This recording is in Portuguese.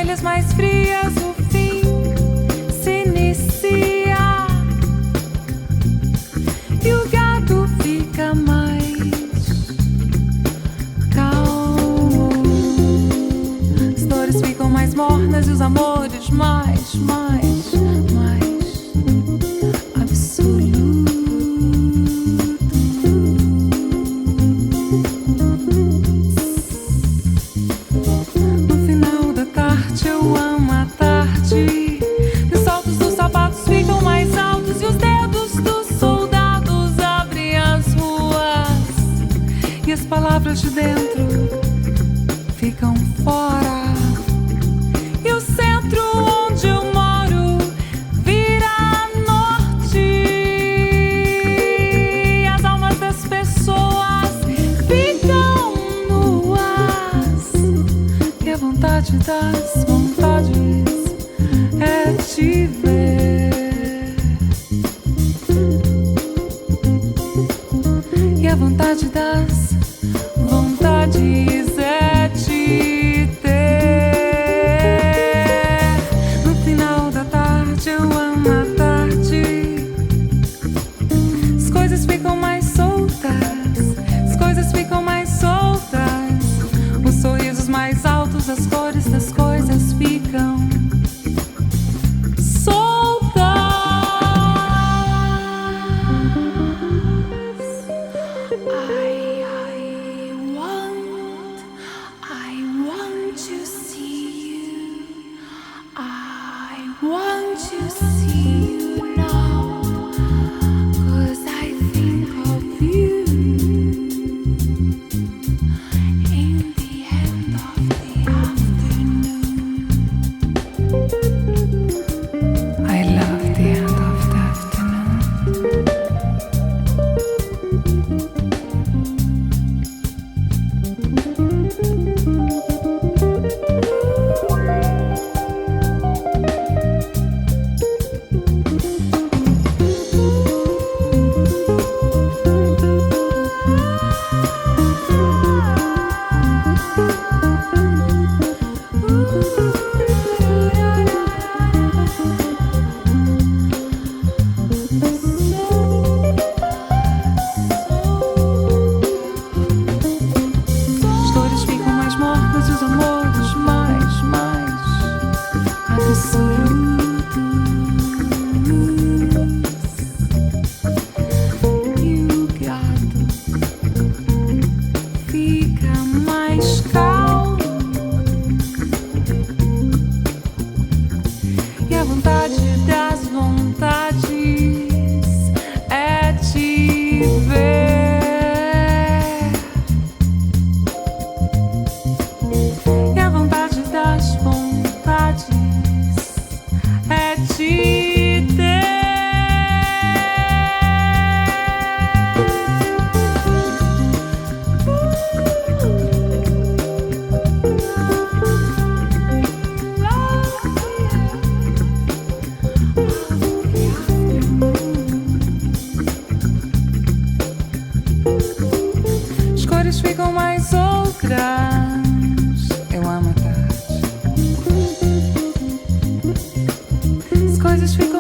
orelhas mais frias, o fim se inicia e o gato fica mais calmo. As dores ficam mais mornas e os amores mais absolutos. No final da tarde eu amo a tarde. E os saltos dos sapatos ficam mais altos e os dedos dos soldados abrem as ruas e as palavras de dentro ficam fora. E o centro onde eu moro vira norte. E as almas das pessoas ficam nuas. E a vontade das vontades é te ver. E a vontade das vontades é te ter. No final da tarde eu amo a tarde. As coisas ficam mais soltas, as coisas ficam mais soltas. Os sorrisos mais altos, as cores das coisas ficam soltas. I want to see you. I want to see you now. 'Cause I think of you in the end of the afternoon. I love the end of the afternoon. As dores ficam mais mornas e os amores mais absolutos. E o gato fica mais calmo. E a vontade das vontades é te ver. E a vontade das vontades é te ter. As cores ficam mais outras. Eu amo a tarde. As coisas ficam